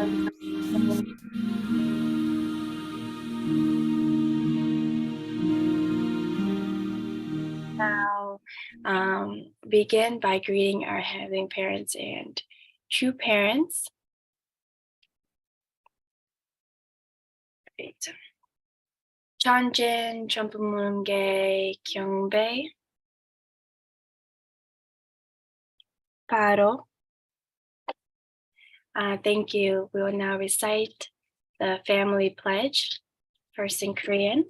Now, begin by greeting our heavenly parents and true parents. Great. Chanjin, Champamunge, Kyungbae, Paro. Thank you. We will now recite the family pledge, first in Korean.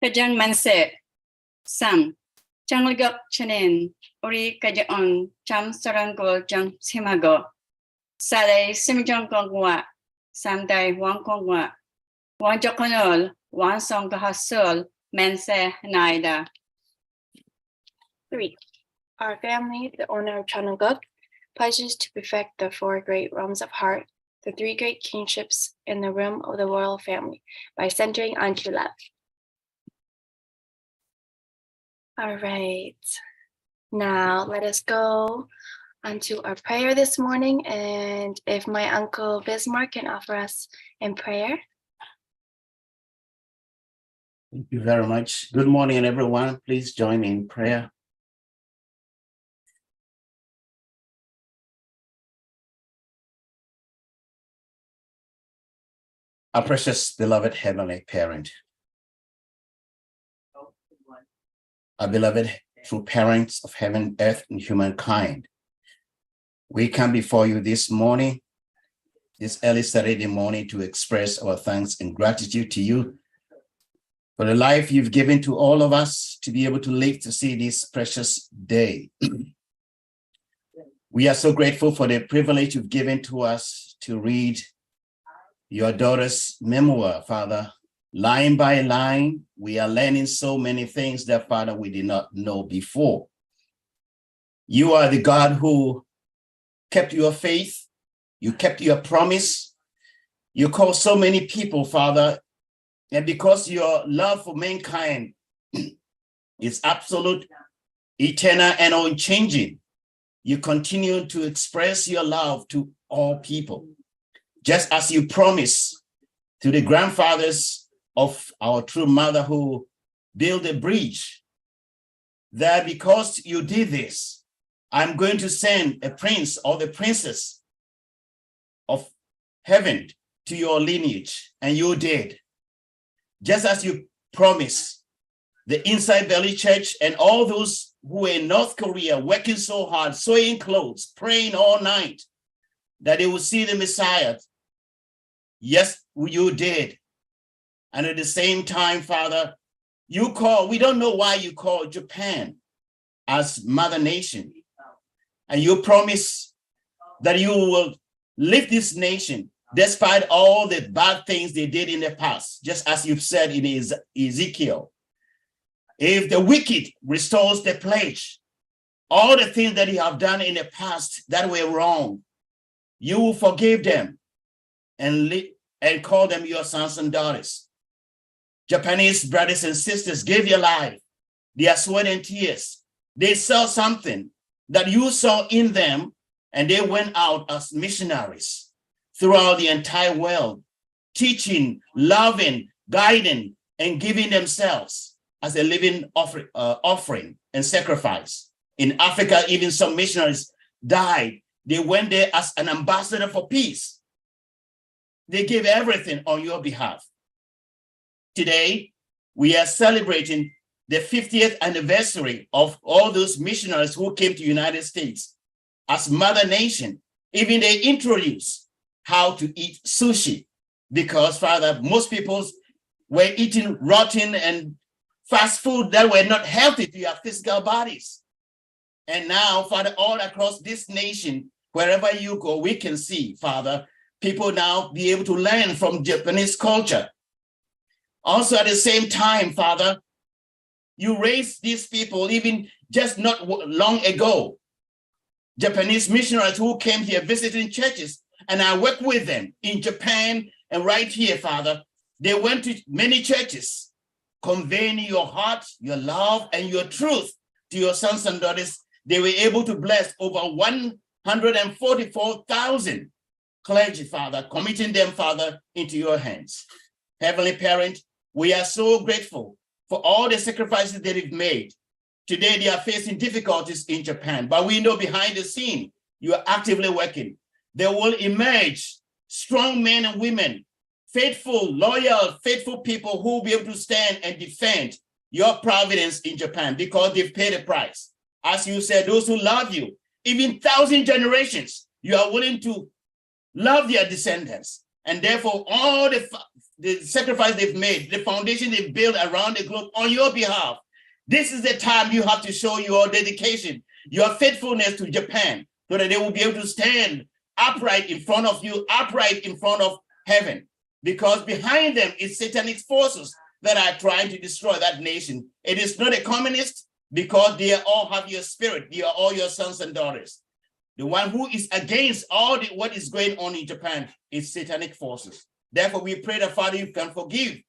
Kajan manse sam janglgok chanen ori kajon cham sarangol jang semago sare simjongkongwa samdai wangkongwa wanjokonol wansongahasol manse naida. 3. Our family, the owner of Chanunguk, pledges to perfect the 4 great realms of heart, the 3 great kingships in the realm of the royal family, by centering on true love. All right. Now let us go onto our prayer this morning, and if my Uncle Bismarck can offer us in prayer. Thank you very much. Good morning, everyone. Please join me in prayer. Our precious, beloved Heavenly Parent, our beloved true parents of heaven, earth, and humankind, we come before you this morning, this early Saturday morning, to express our thanks and gratitude to you for the life you've given to all of us to be able to live to see this precious day. We are so grateful for the privilege you've given to us to read your daughter's memoir, Father. Line by line, we are learning so many things that, Father, we did not know before. You are the God who kept your faith. You kept your promise. You called so many people, Father. And because your love for mankind is absolute, eternal, and unchanging, you continue to express your love to all people. Just as you promised to the grandfathers of our true mother who built a bridge, that because you did this, I'm going to send a prince or the princess of heaven to your lineage, and you did. Just as you promised the Inside Valley Church and all those who were in North Korea working so hard, sewing clothes, praying all night, that they would see the Messiah. Yes, you did. And at the same time, Father, you call, we don't know why you call Japan as mother nation. And you promise that you will lift this nation despite all the bad things they did in the past, just as you've said in Ezekiel. If the wicked restores the pledge, all the things that you have done in the past that were wrong, you will forgive them and call them your sons and daughters. Japanese brothers and sisters gave your life, their sweat and tears. They saw something that you saw in them, and they went out as missionaries throughout the entire world, teaching, loving, guiding, and giving themselves as a living offering and sacrifice. In Africa, even some missionaries died. They went there as an ambassador for peace. They gave everything on your behalf. Today, we are celebrating the 50th anniversary of all those missionaries who came to the United States as mother nation. Even they introduced how to eat sushi because, Father, most people were eating rotten and fast food that were not healthy to your physical bodies. And now, Father, all across this nation, wherever you go, we can see, Father, people now be able to learn from Japanese culture. Also, at the same time, Father, you raised these people even just not long ago. Japanese missionaries who came here visiting churches, and I work with them in Japan and right here, Father. They went to many churches, conveying your heart, your love, and your truth to your sons and daughters. They were able to bless over 144,000 clergy, Father, committing them, Father, into your hands. Heavenly Parent, we are so grateful for all the sacrifices that they've made. Today, they are facing difficulties in Japan, but we know behind the scene, you are actively working. They will emerge strong men and women, faithful, loyal, faithful people who will be able to stand and defend your providence in Japan because they've paid a price. As you said, those who love you, even 1,000 generations, you are willing to love their descendants. And therefore, all the sacrifice they've made, the foundation they've built around the globe on your behalf, this is the time you have to show your dedication, your faithfulness to Japan, so that they will be able to stand upright in front of you, upright in front of heaven. Because behind them is satanic forces that are trying to destroy that nation. It is not a communist, because they all have your spirit. They are all your sons and daughters. The one who is against all what is going on in Japan is satanic forces. Therefore, we pray that, Father, you can forgive,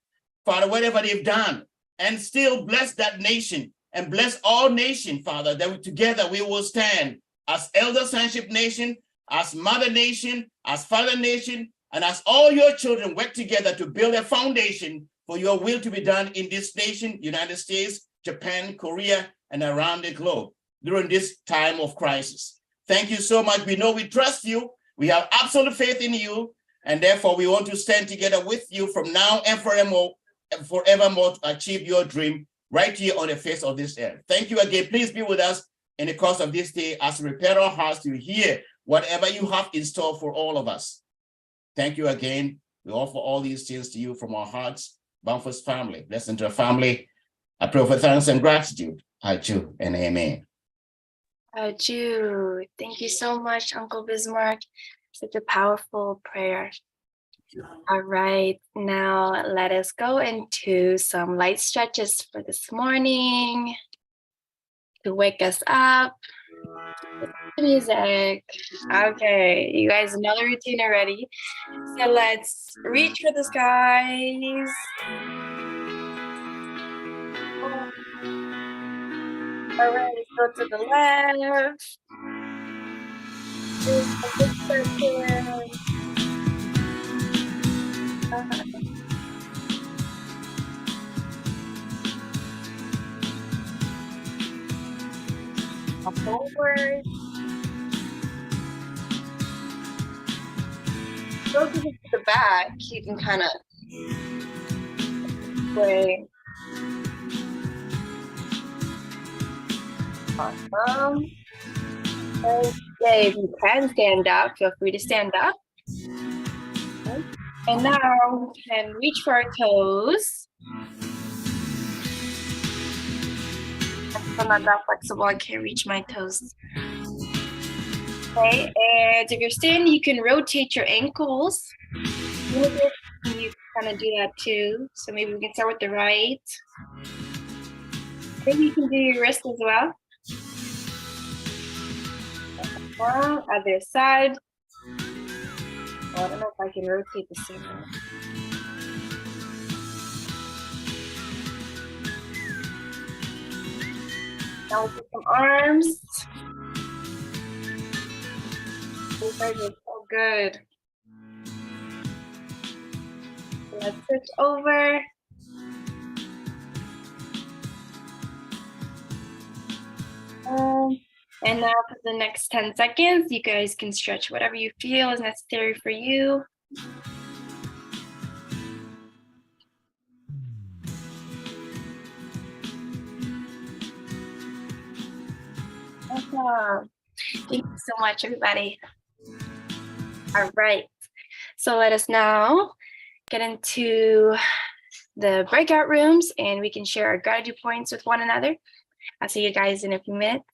Father, whatever they've done, and still bless that nation and bless all nations, Father, that together we will stand as elder sonship nation, as mother nation, as father nation, and as all your children work together to build a foundation for your will to be done in this nation, United States, Japan, Korea, and around the globe during this time of crisis. Thank you so much. We know we trust you. We have absolute faith in you. And therefore, we want to stand together with you from now and forevermore to achieve your dream right here on the face of this earth. Thank you again. Please be with us in the course of this day as we prepare our hearts to hear whatever you have in store for all of us. Thank you again. We offer all these things to you from our hearts. Bamford's family, blessing to our family. I pray for thanks and gratitude. Adieu and amen. Adieu. Thank you so much, Uncle Bismarck. Such a powerful prayer. All right, now let us go into some light stretches for this morning to wake us up. Music. Okay, you guys know the routine already. So let's reach for the skies. All right, let's go to the left. Up forward. Go to the back. You can kind of sway. Awesome. Okay, if you can stand up, feel free to stand up. Okay. And now we can reach for our toes. I'm not that flexible, I can't reach my toes. Okay, and if you're standing, you can rotate your ankles. You kind of do that too. So maybe we can start with the right. Maybe you can do your wrist as well. Other side. Oh, I don't know if I can rotate the same way. Now we'll do some arms. These guys are so good. So let's switch over. And now for the next 10 seconds, you guys can stretch whatever you feel is necessary for you. Awesome. Thank you so much, everybody. All right. So let us now get into the breakout rooms and we can share our gratitude points with one another. I'll see you guys in a few minutes.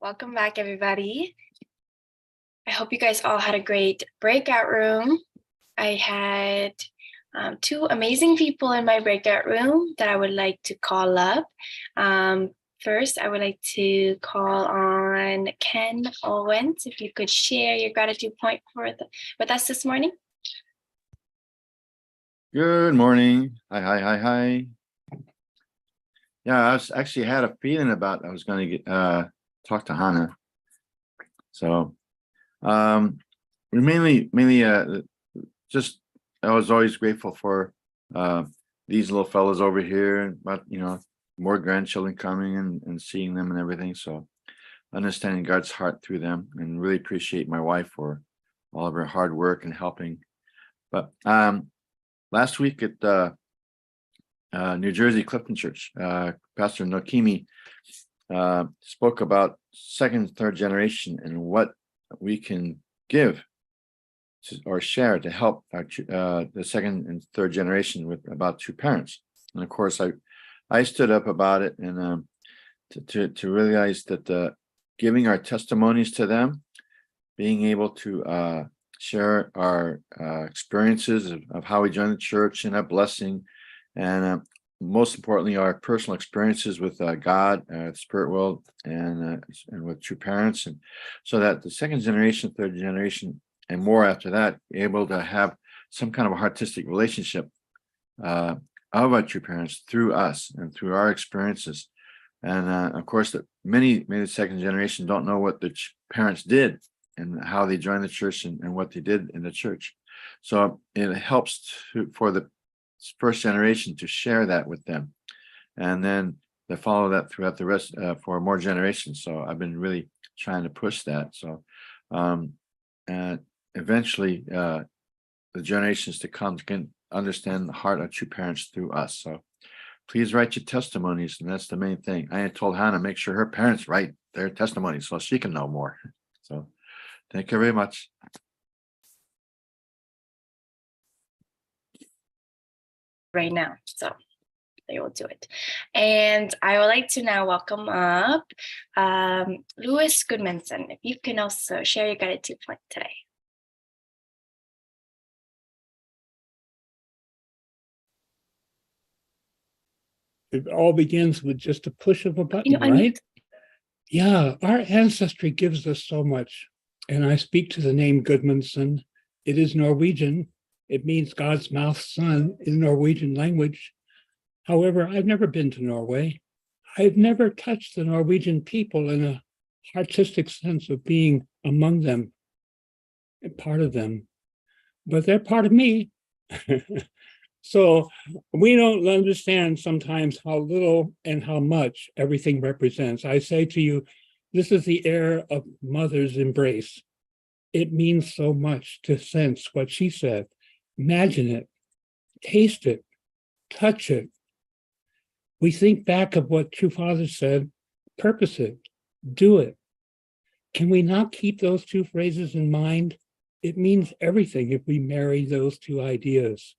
Welcome back, everybody. I hope you guys all had a great breakout room. I had two amazing people in my breakout room that I would like to call up. First, I would like to call on Ken Owens, if you could share your gratitude point with us this morning. Good morning. Hi. Yeah, I was actually had a feeling about I was going to get talk to Hannah. So we mainly just I was always grateful for these little fellas over here, but more grandchildren coming and seeing them and everything. So understanding God's heart through them, and really appreciate my wife for all of her hard work and helping. But last week at New Jersey Clifton Church, Pastor Nokimi spoke about second and third generation and what we can give or share to help the second and third generation with about two parents. And of course, I stood up about it and to realize that giving our testimonies to them, being able to share our experiences of how we joined the church and a blessing, and most importantly, our personal experiences with God, the spirit world, and with true parents, and so that the second generation, third generation, and more after that, able to have some kind of a artistic relationship of our true parents through us and through our experiences. And of course, that many second generation don't know what the parents did and how they joined the church and what they did in the church. So it helps for the first generation to share that with them, and then to follow that throughout the rest for more generations. So I've been really trying to push that. So and eventually the generations to come can understand the heart of true parents through us. So please write your testimonies, and that's the main thing. I had told Hannah make sure her parents write their testimonies so she can know more. So thank you very much. Right now, so they will do it. And I would like to now welcome up Louis Goodmanson. If you can also share your gratitude point today. It all begins with just a push of a button, right? Yeah, our ancestry gives us so much. And I speak to the name Goodmanson. It is Norwegian. It means God's mouth son in Norwegian language. However, I've never been to Norway. I've never touched the Norwegian people in a artistic sense of being among them and part of them. But they're part of me. So we don't understand sometimes how little and how much everything represents. I say to you, this is the air of mother's embrace. It means so much to sense what she said. Imagine it, taste it, touch it. We think back of what True Father said, purpose it, do it. Can we not keep those two phrases in mind? It means everything if we marry those two ideas.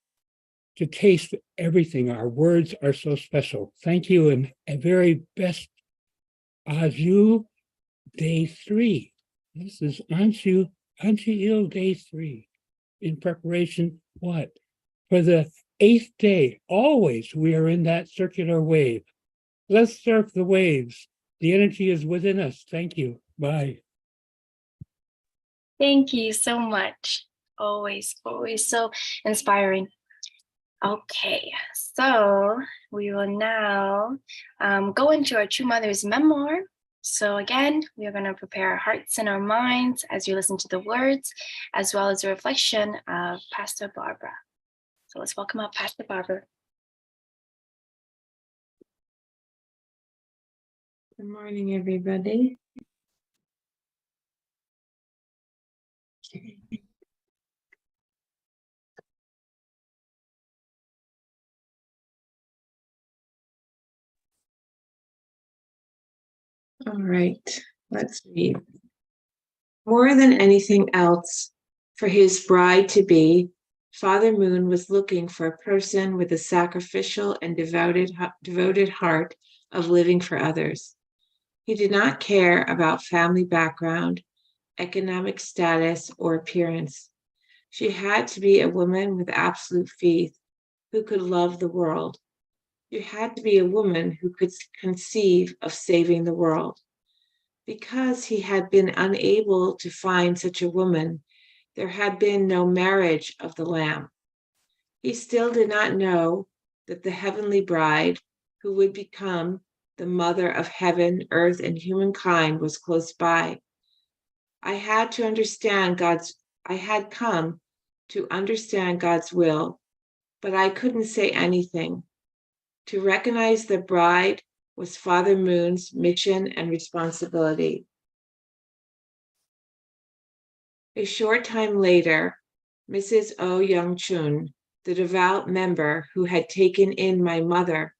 To taste everything, our words are so special. Thank you, and a very best Aju Day 3. This is Anshu Il Day 3. In preparation, what? For the 8th day, always we are in that circular wave. Let's surf the waves. The energy is within us. Thank you. Bye. Thank you so much. Always so inspiring. Okay, so we will now go into our True Mother's Memoir. So again, we are going to prepare our hearts and our minds as you listen to the words, as well as a reflection of Pastor Barbara. So let's welcome up Pastor Barbara. Good morning, everybody. All right, let's read. More than anything else, for his bride-to-be, Father Moon was looking for a person with a sacrificial and devoted heart of living for others. He did not care about family background, economic status, or appearance. She had to be a woman with absolute faith who could love the world. You had to be a woman who could conceive of saving the world. Because he had been unable to find such a woman, there had been no marriage of the Lamb. He still did not know that the heavenly bride, who would become the mother of heaven, earth, and humankind, was close by. I had come to understand God's will, but I couldn't say anything. To recognize the bride was Father Moon's mission and responsibility. A short time later, Mrs. Oh Young Chun, the devout member who had taken in my mother,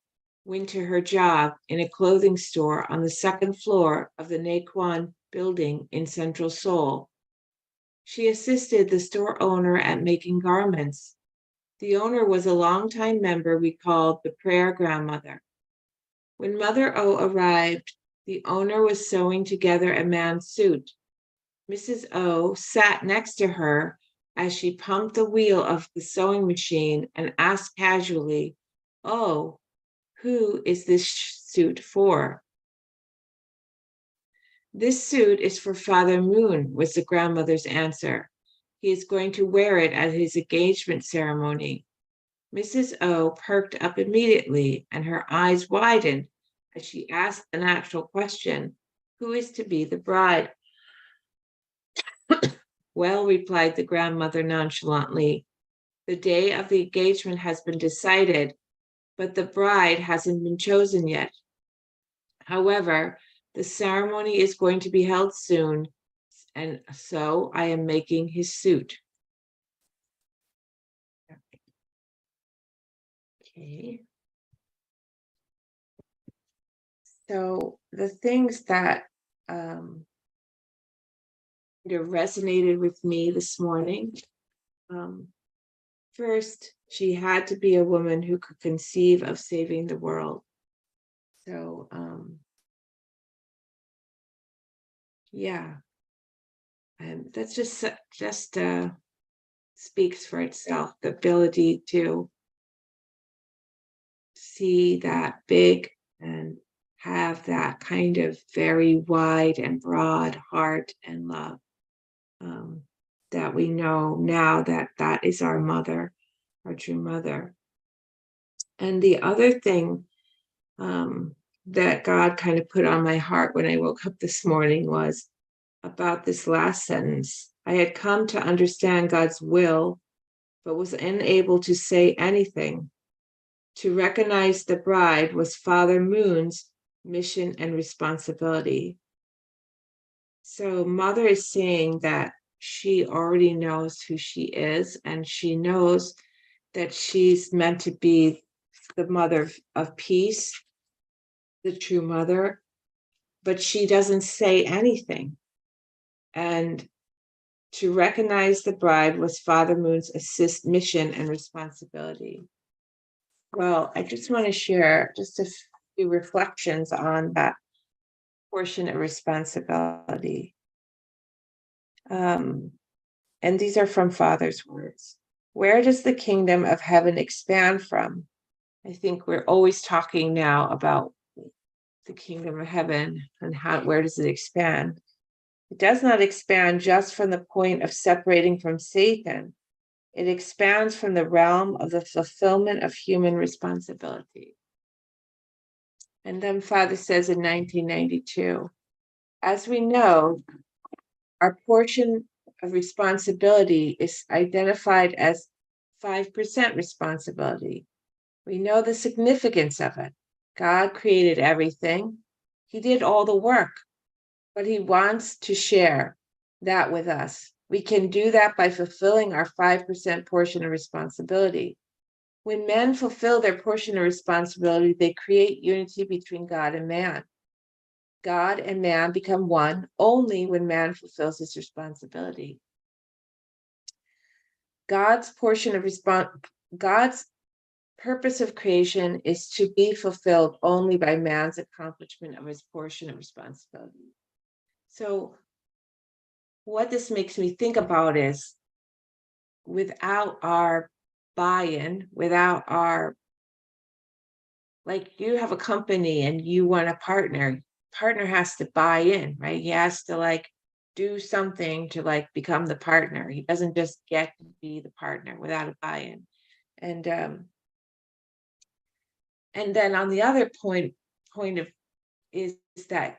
went to her job in a clothing store on the second floor of the Naquan building in Central Seoul. She assisted the store owner at making garments. The owner was a longtime member we called the prayer grandmother. When Mother O arrived, the owner was sewing together a man's suit. Mrs. O sat next to her as she pumped the wheel of the sewing machine and asked casually, "Oh, who is this suit for?" "This suit is for Father Moon," was the grandmother's answer. "He is going to wear it at his engagement ceremony." Mrs. O perked up immediately, and her eyes widened as she asked the natural question, "Who is to be the bride?" "Well," replied the grandmother nonchalantly, "the day of the engagement has been decided, but the bride hasn't been chosen yet. However, the ceremony is going to be held soon, and so I am making his suit." Okay. So the things that resonated with me this morning. First, she had to be a woman who could conceive of saving the world. So, yeah, and that's just speaks for itself. The ability to see that big and have that kind of very wide and broad heart and love. That we know now that is our mother, our true mother. And the other thing that God kind of put on my heart when I woke up this morning was about this last sentence. I had come to understand God's will, but was unable to say anything. To recognize the bride was Father Moon's mission and responsibility. So Mother is saying that she already knows who she is, and she knows that she's meant to be the mother of peace, the true mother, but she doesn't say anything. And to recognize the bride was Father Moon's mission and responsibility. Well, I just want to share just a few reflections on that portion of responsibility. And these are from Father's words. Where does the kingdom of heaven expand from? I think we're always talking now about the kingdom of heaven and where does it expand? It does not expand just from the point of separating from Satan. It expands from the realm of the fulfillment of human responsibility. And then Father says in 1992, as we know, our portion of responsibility is identified as 5% responsibility. We know the significance of it. God created everything. He did all the work, but he wants to share that with us. We can do that by fulfilling our 5% portion of responsibility. When men fulfill their portion of responsibility, they create unity between God and man. God and man become one only when man fulfills his responsibility. God's purpose of creation is to be fulfilled only by man's accomplishment of his portion of responsibility. So what this makes me think about is, without our buy-in, without our, like, you have a company and you want a partner has to buy in, right? He has to like do something to like become the partner. He doesn't just get to be the partner without a buy-in. And then on the other point of is that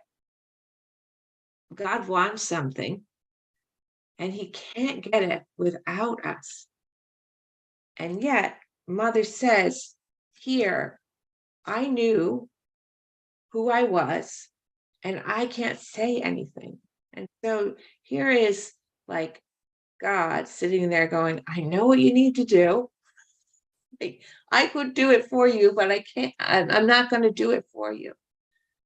God wants something and he can't get it without us. And yet Mother says here, I knew who I was and I can't say anything. And so here is like God sitting there going, I know what you need to do. Like, I could do it for you, but I can't, I'm not going to do it for you.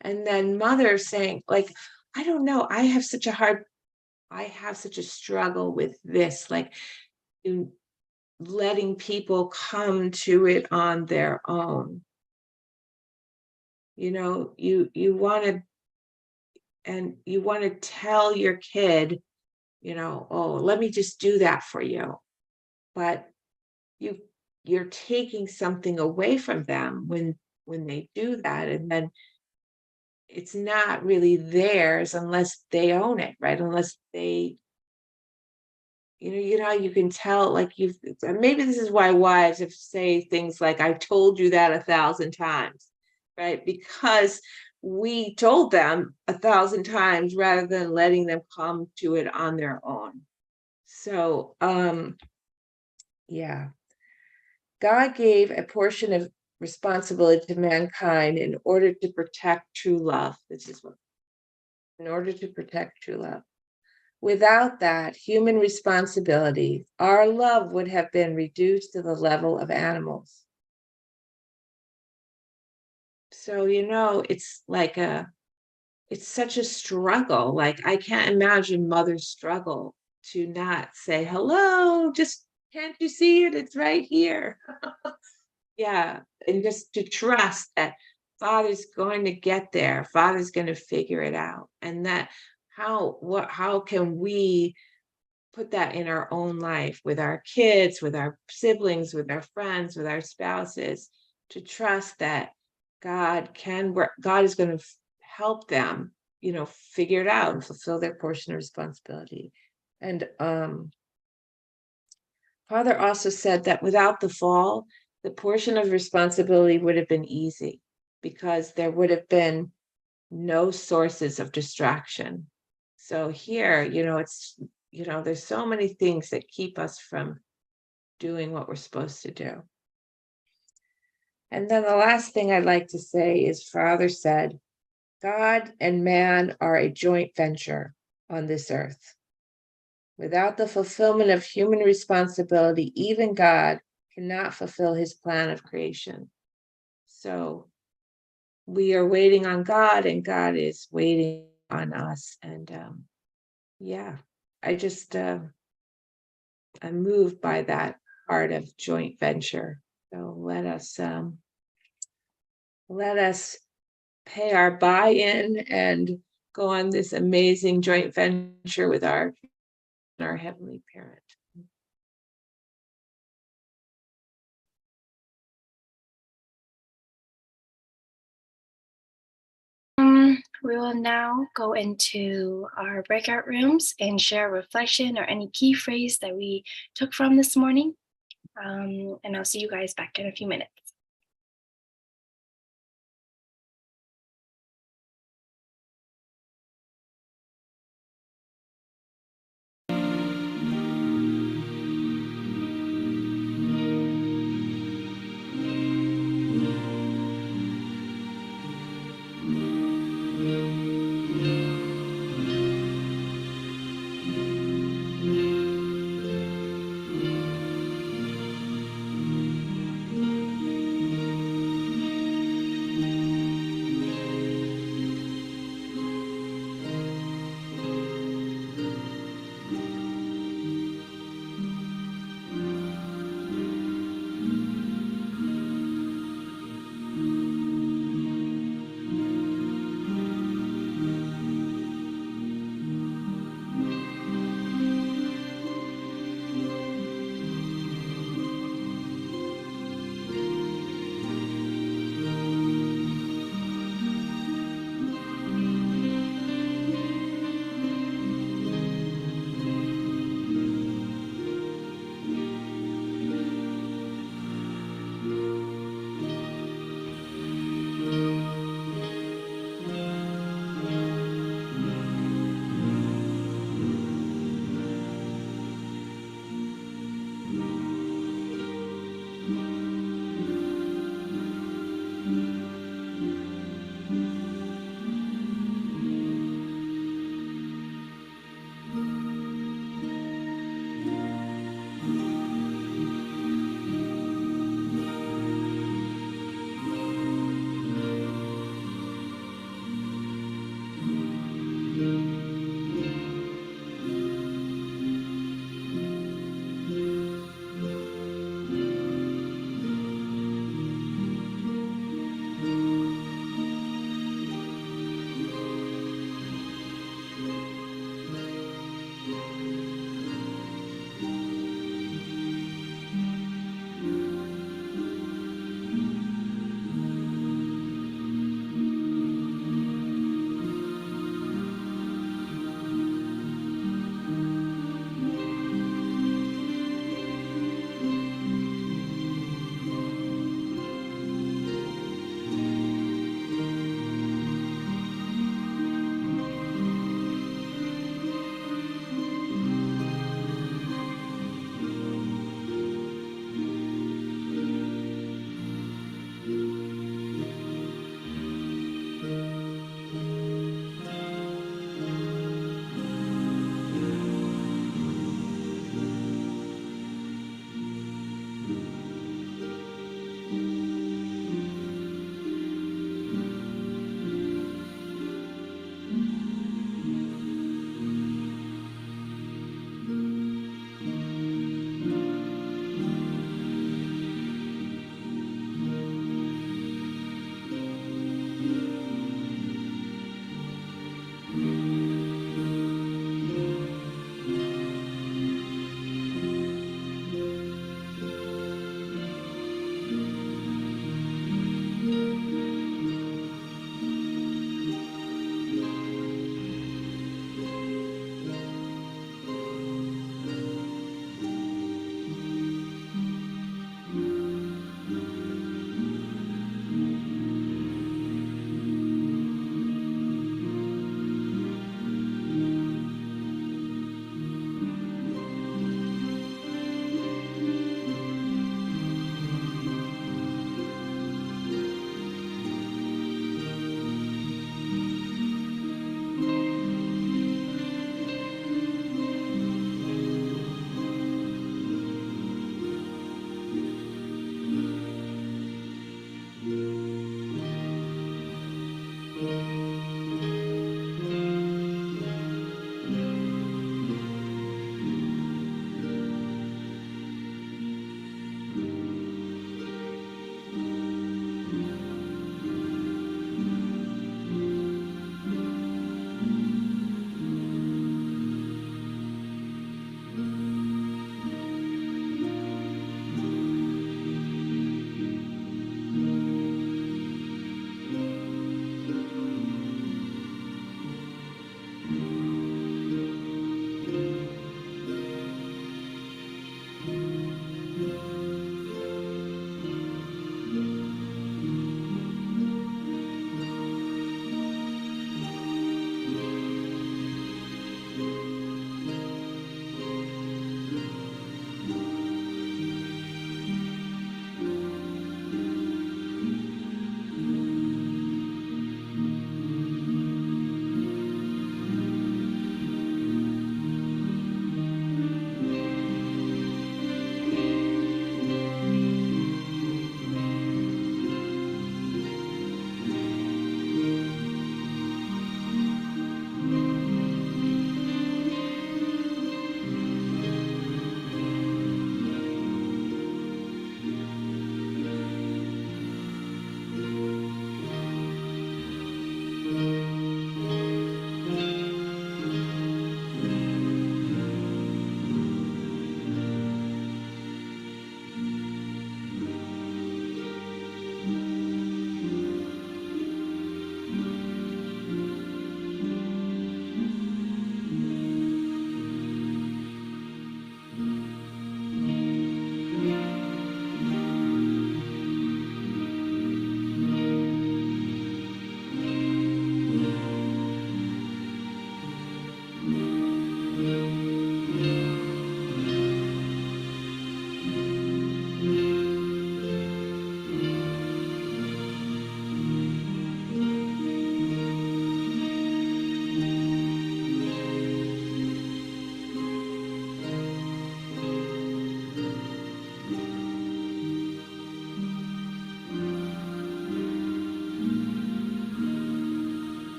And then Mother saying, like, I don't know, I have such a struggle with this, like letting people come to it on their own. You know, you want to tell your kid, you know, oh, let me just do that for you. But you're taking something away from them when they do that. And then it's not really theirs unless they own it, right? Unless they, you know, you can tell, like, maybe this is why wives have say things like, I've told you that 1,000 times, right? Because we told them 1,000 times rather than letting them come to it on their own. So, yeah. God gave a portion of responsibility to mankind in order to protect true love. In order to protect true love. Without that human responsibility, our love would have been reduced to the level of animals. So, you know, it's like it's such a struggle. Like, I can't imagine Mother's struggle to not say, hello, just can't you see it? It's right here. Yeah. And just to trust that Father's going to get there. Father's going to figure it out. And that how can we put that in our own life with our kids, with our siblings, with our friends, with our spouses, to trust that God is going to help them, you know, figure it out and fulfill their portion of responsibility. And Father also said that without the fall, the portion of responsibility would have been easy because there would have been no sources of distraction. So here, you know, there's so many things that keep us from doing what we're supposed to do. And then the last thing I'd like to say is Father said, God and man are a joint venture on this earth. Without the fulfillment of human responsibility, even God cannot fulfill his plan of creation. So we are waiting on God and God is waiting on us. And yeah, I'm moved by that part of joint venture. So let us pay our buy-in and go on this amazing joint venture with our Heavenly Parent. We will now go into our breakout rooms and share a reflection or any key phrase that we took from this morning. And I'll see you guys back in a few minutes.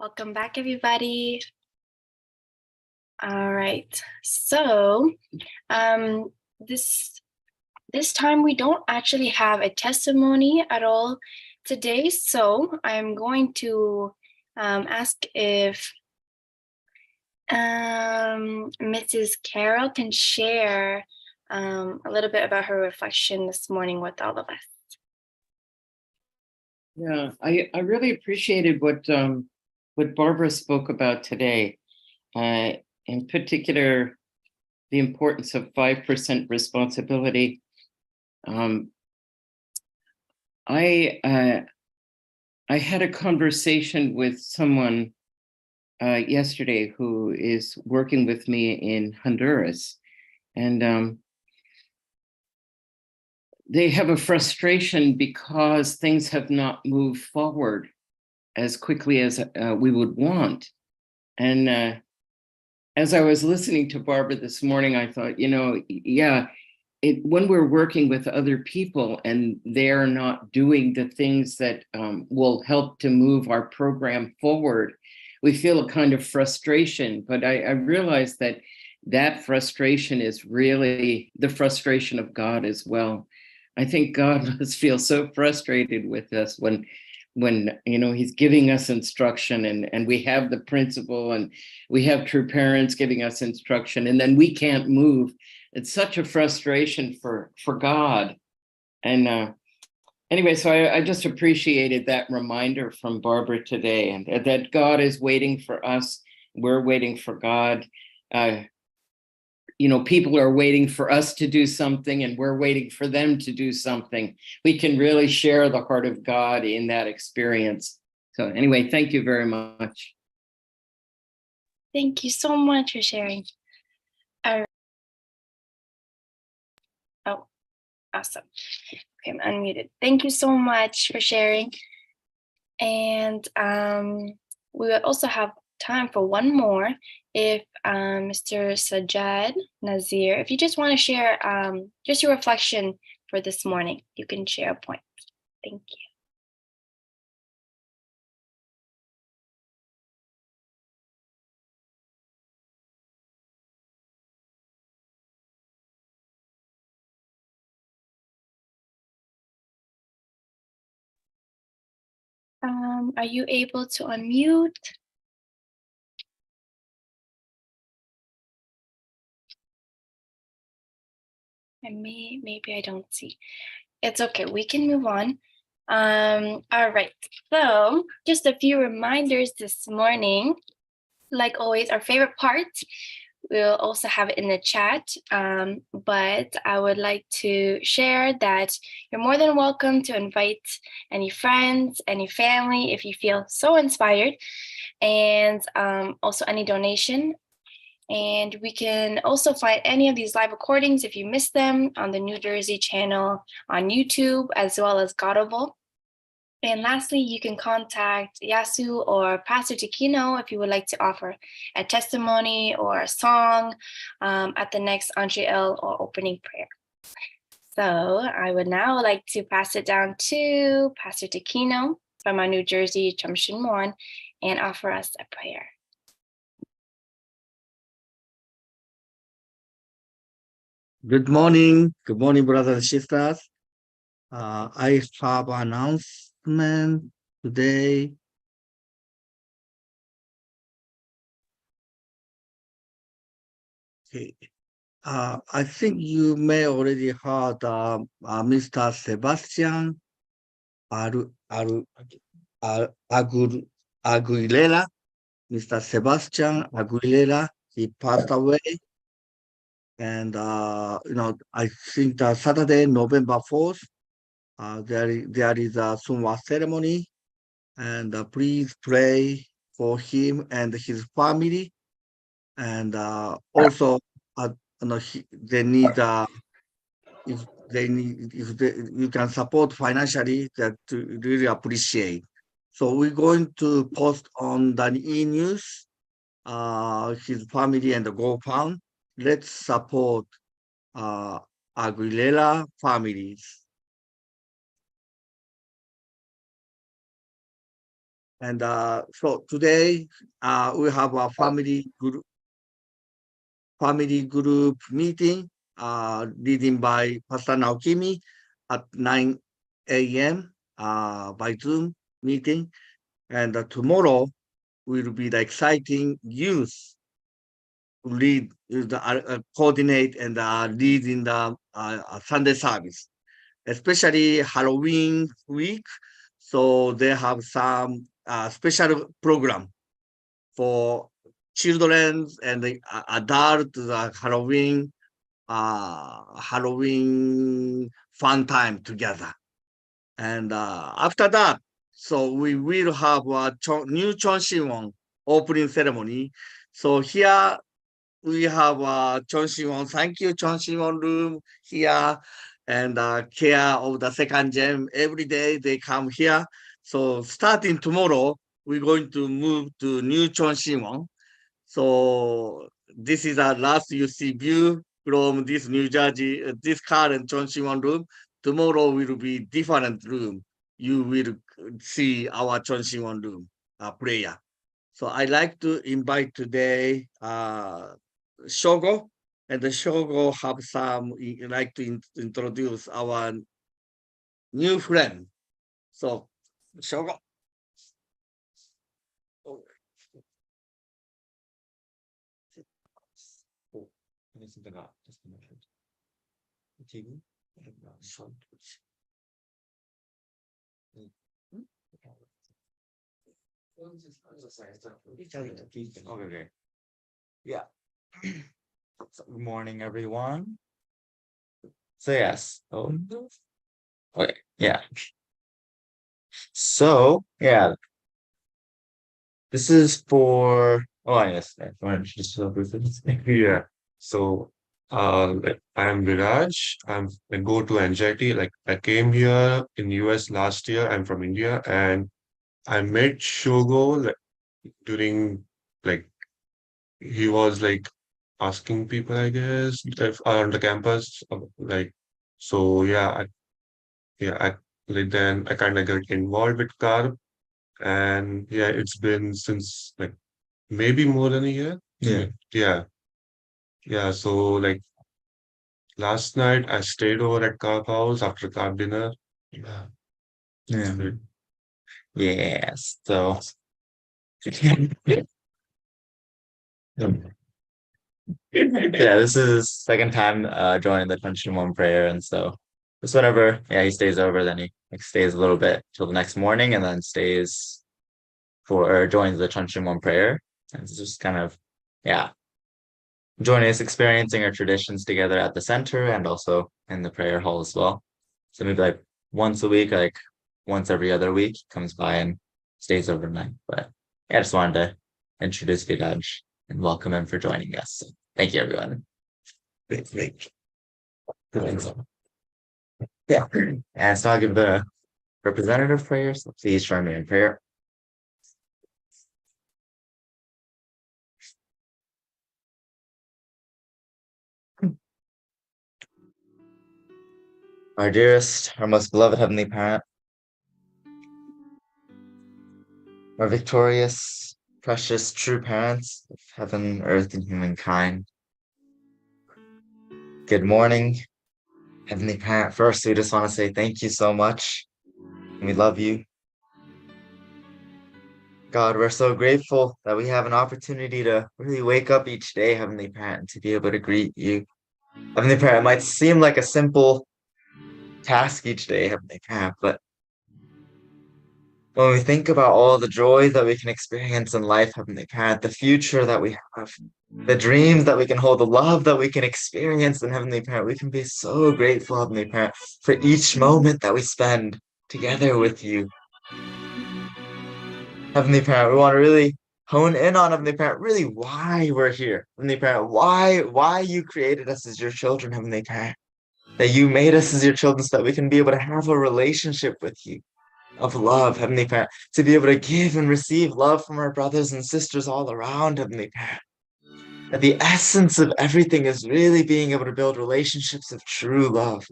Welcome back, everybody. All right. So this time we don't actually have a testimony at all today. So I'm going to ask if Mrs. Carol can share a little bit about her reflection this morning with all of us. Yeah, I really appreciated what Barbara spoke about today. In particular, the importance of 5% responsibility. I had a conversation with someone yesterday who is working with me in Honduras, and they have a frustration because things have not moved forward as quickly as we would want. And as I was listening to Barbara this morning, I thought, yeah, when we're working with other people and they're not doing the things that will help to move our program forward, we feel a kind of frustration. But I realized that frustration is really the frustration of God as well. I think God must feel so frustrated with us when he's giving us instruction and we have the principal and we have true parents giving us instruction and then we can't move. It's such a frustration for God. And anyway, so I just appreciated that reminder from Barbara today, and that God is waiting for us. We're waiting for God. People are waiting for us to do something and we're waiting for them to do something. We can really share the heart of God in that experience. So anyway, thank you very much. Thank you so much for sharing. Oh, awesome. Okay, I'm unmuted. Thank you so much for sharing. And we will also have time for one more. If Mr. Sajjad Nazir, if you just want to share just your reflection for this morning, you can share a point. Thank you. Are you able to unmute? And maybe I don't see. It's okay, we can move on. All right, so just a few reminders this morning. Like always, our favorite part, we'll also have it in the chat, but I would like to share that you're more than welcome to invite any friends, any family, if you feel so inspired, and also any donation. And we can also find any of these live recordings if you missed them on the New Jersey channel on YouTube, as well as Gaudible. And lastly, you can contact Yasu or Pastor Takino if you would like to offer a testimony or a song at the next Entre El or opening prayer. So I would now like to pass it down to Pastor Takino from our New Jersey Chamshinmon and offer us a prayer. Good morning, brothers and sisters. I have an announcement today. Okay. I think you may already heard Mr. Sebastian Aguilera. Mr. Sebastian Aguilera, he passed away. And, I think that Saturday, November 4th, there is a Sunwa ceremony. And please pray for him and his family. And also, they need, if you can support financially, that really appreciate. So we're going to post on the e-news, his family and the GoFund. Let's support Aguilera families. And so today we have a family group meeting leading by Pastor Naokimi at 9 a.m. By Zoom meeting. And tomorrow will be the exciting youth lead, coordinate and lead in the Sunday service, especially Halloween week. So they have some special program for children and the adult Halloween fun time together. And after that, so we will have a new Chonshimon opening ceremony. So here we have Chonshimon, thank you, Chonshimon room here, and care of the second gem. Every day they come here. So starting tomorrow, we're going to move to new Chonshimon. So this is our last you see view from this New Jersey, this current Chonshimon room. Tomorrow will be different room. You will see our Chonshimon room prayer. So I like to invite today Shogo, and the Shogo have some like to introduce our new friend. So Shogo. Okay. Yeah. So, good morning, everyone. So yes. Oh, okay. Yeah. So yeah, this is for. Oh, yes. I want to just yeah. So, I'm Viraj. I go to NJT. Like I came here in US last year. I'm from India, and I met Shogo like during like he was like asking people, I guess, if around the campus, like so. I like then I kind of got involved with Carb, and yeah, it's been since like maybe more than a year. Yeah, yeah. So like last night I stayed over at Carb house after Carb dinner. Yeah, yeah, good. Yes. So yeah, this is second time joining the Country One prayer, and so just whenever he stays over, then he like stays a little bit till the next morning, and then stays for or joins the Country One prayer, and it's just kind of yeah joining us, experiencing our traditions together at the center and also in the prayer hall as well. So maybe like once a week, like once every other week, comes by and stays overnight. But yeah, I just wanted to introduce Vidaj and welcome him for joining us. So, thank you, everyone. Great. Yeah, and so I'll give the representative prayer. So please join me in prayer. Our dearest, our most beloved Heavenly Parent, our victorious, precious, true parents of heaven, earth, and humankind. Good morning, Heavenly Parent. First, we just want to say thank you so much. And we love you. God, we're so grateful that we have an opportunity to really wake up each day, Heavenly Parent, to be able to greet you. Heavenly Parent, it might seem like a simple task each day, Heavenly Parent, but when we think about all the joy that we can experience in life, Heavenly Parent, the future that we have, the dreams that we can hold, the love that we can experience in Heavenly Parent, we can be so grateful, Heavenly Parent, for each moment that we spend together with you. Heavenly Parent, we want to really hone in on, Heavenly Parent, really why we're here. Heavenly Parent, why you created us as your children, Heavenly Parent. That you made us as your children so that we can be able to have a relationship with you of love, Heavenly Parent, to be able to give and receive love from our brothers and sisters all around, Heavenly Parent. That the essence of everything is really being able to build relationships of true love.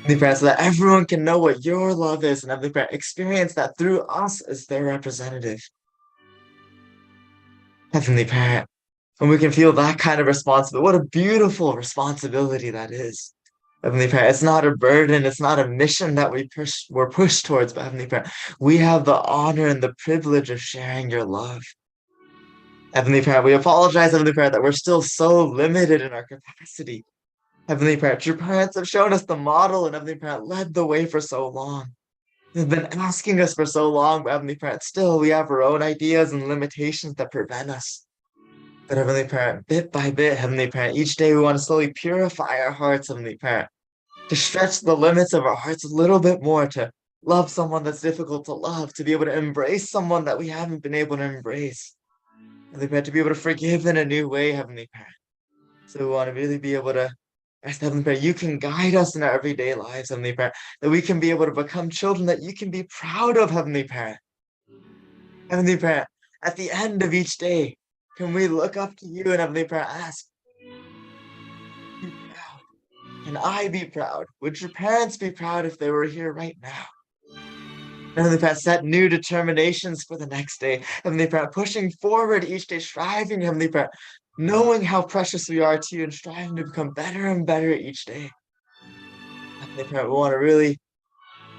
Heavenly Father, so that everyone can know what your love is, and Heavenly Father, experience that through us as their representative. Heavenly Parent, and we can feel that kind of responsibility. What a beautiful responsibility that is. Heavenly Parent, it's not a burden, it's not a mission that we're pushed towards, but Heavenly Parent, we have the honor and the privilege of sharing your love. Heavenly Parent, we apologize, Heavenly Parent, that we're still so limited in our capacity. Heavenly Parent, your parents have shown us the model, and Heavenly Parent led the way for so long. They've been asking us for so long, but Heavenly Parent, still we have our own ideas and limitations that prevent us. But Heavenly Parent, bit by bit, Heavenly Parent, each day we want to slowly purify our hearts, Heavenly Parent, to stretch the limits of our hearts a little bit more, to love someone that's difficult to love, to be able to embrace someone that we haven't been able to embrace. Heavenly Parent, to be able to forgive in a new way, Heavenly Parent. So we want to really be able to ask Heavenly Parent, you can guide us in our everyday lives, Heavenly Parent, that we can be able to become children that you can be proud of, Heavenly Parent. Heavenly Parent, at the end of each day, can we look up to you and Heavenly Parent ask, be proud? Can I be proud? Would your parents be proud if they were here right now? Heavenly Parent, set new determinations for the next day. Heavenly Parent, pushing forward each day, striving, Heavenly Parent, knowing how precious we are to you and striving to become better and better each day. Heavenly Parent, we want to really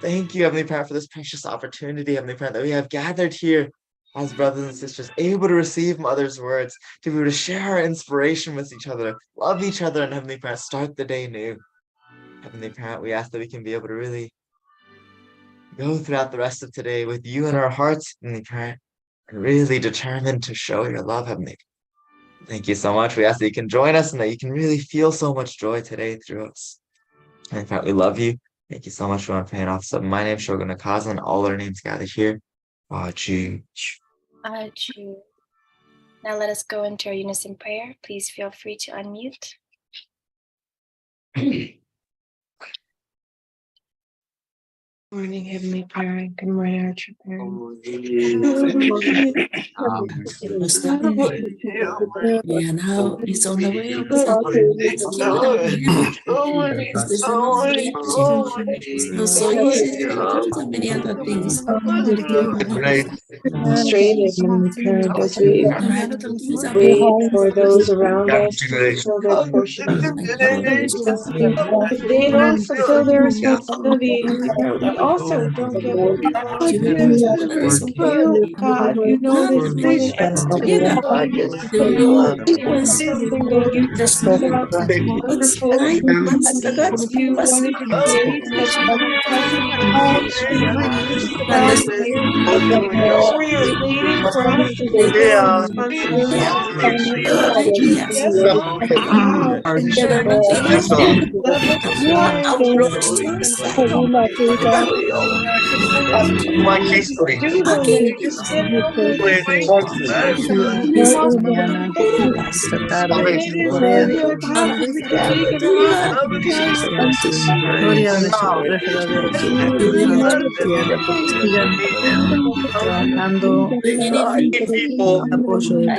thank you, Heavenly Parent, for this precious opportunity, Heavenly Parent, that we have gathered here as brothers and sisters, able to receive Mother's words, to be able to share our inspiration with each other, love each other, and Heavenly Parent, start the day new. Heavenly Parent, we ask that we can be able to really go throughout the rest of today with you in our hearts, Heavenly Parent, and really determined to show your love, Heavenly Parent. Thank you so much. We ask that you can join us and that you can really feel so much joy today through us. And in fact, we love you. Thank you so much for praying off. So my name is Shogun Nakaza, and all our names gathered here. Achu. Achu. Now let us go into our unison prayer. Please feel free to unmute. Morning, Heavenly Parent. Good morning, our true parents. Yeah, now he's on the way. Let's keep it up with him. Because there's enough games. Also, and many other things. Straight, Heavenly Parent, as we wait for those around us to fulfill their portions. If they don't fulfill their responsibility, we also don't get what we want, because you, God, you know the decisions. God, just something that you just about such wonderful, that you wanted to create such a we are waiting for us to fulfill our responsibility. Trabajando apoyo de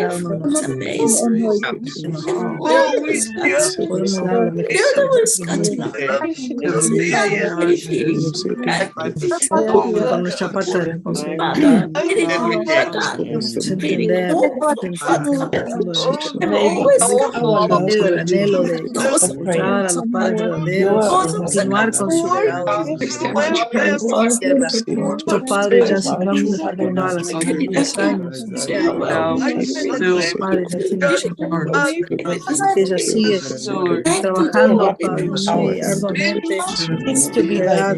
cada uno de con nuestra parte de responsabilidad, entender, el anhelo de encontrar a los padres verdaderos, continuar con su legado. Nuestros padres ya se van de todas las 10 años, los padres ya tienen que ella sigue trabajando muy arduamente de edad.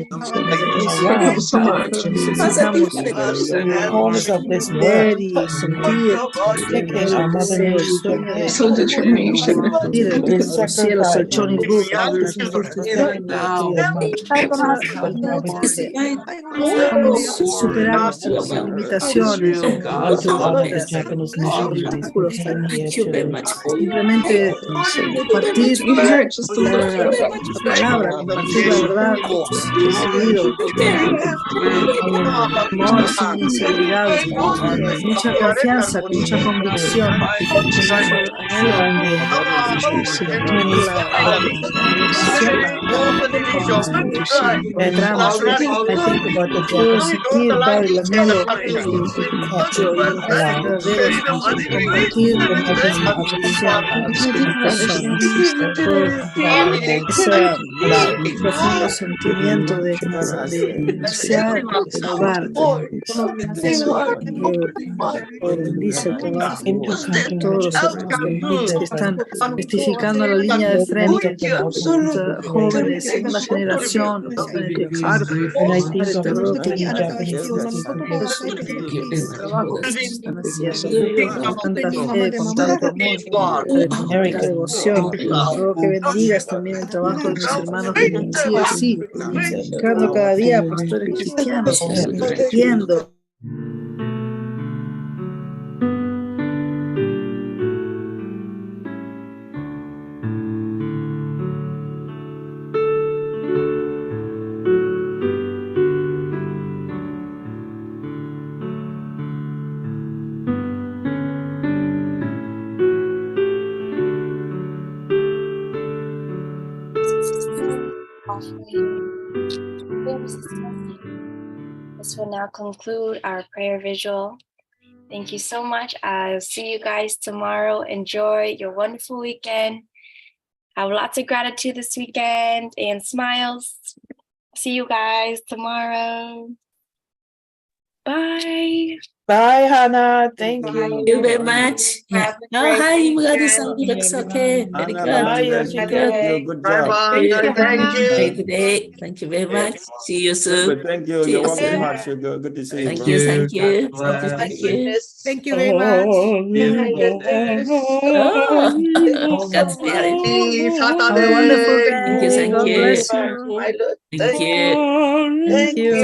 Necesitamos ver y sentir el sueño de ir al cielo, al Johnny Book, superar nuestras limitaciones, obstáculos, simplemente compartir la palabra, compartir la verdad recibido, amor sin inseguridad, mucha confianza, mucha convicción, think about the puedo sentir, Padre, el anhelo verdaderos compartir la adoración en mi corazón. Puedo ese profundo sentimiento de desear salvarte. Bendice el trabajo de todos los hermanos que están testificando la línea de frente, jóvenes, segunda generación, los jóvenes de trabajo que están haciendo con tanta fe, con tanto amor, con tanta devoción. Ruego que bendigas también el trabajo de mis hermanos de mi CSC, buscando cada día pastores cristianos, compartiendo. This will now conclude our prayer vigil. Thank you so much. I'll see you guys tomorrow. Enjoy your wonderful weekend. Have lots of gratitude this weekend and smiles. See you guys tomorrow. Bye. Bye, Hannah. Thank you. Thank you very much. Yeah. Oh, hi, it's okay. Very good. Good job. Thank you. Thank you very much. See you soon. Thank you. You're working hard, Sugar. Good to see you. Thank you. Thank you. Thank you very much. Oh, God's very Have a wonderful day. Thank God you. bless you. Thank you. Thank you.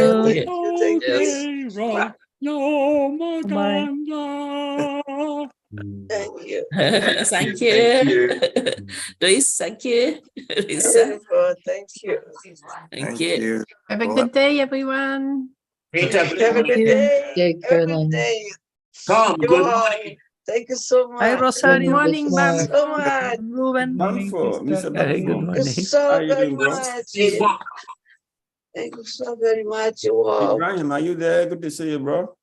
Thank you. No, Bye. Thank you. Thank you. Luis, thank you. Lisa. Thank you. Thank you. Have a good day, everyone. Have a good day. Every day. Tom, good morning. Thank you so much. Hi, Rosario. Good morning, Thank you Bam. so much. Ruben. Banfo, Mr. Banfo. Thank you so How you very doing, bro? much. Thank you so very much. Wow. Ibrahim, are you there? Good to see you, bro.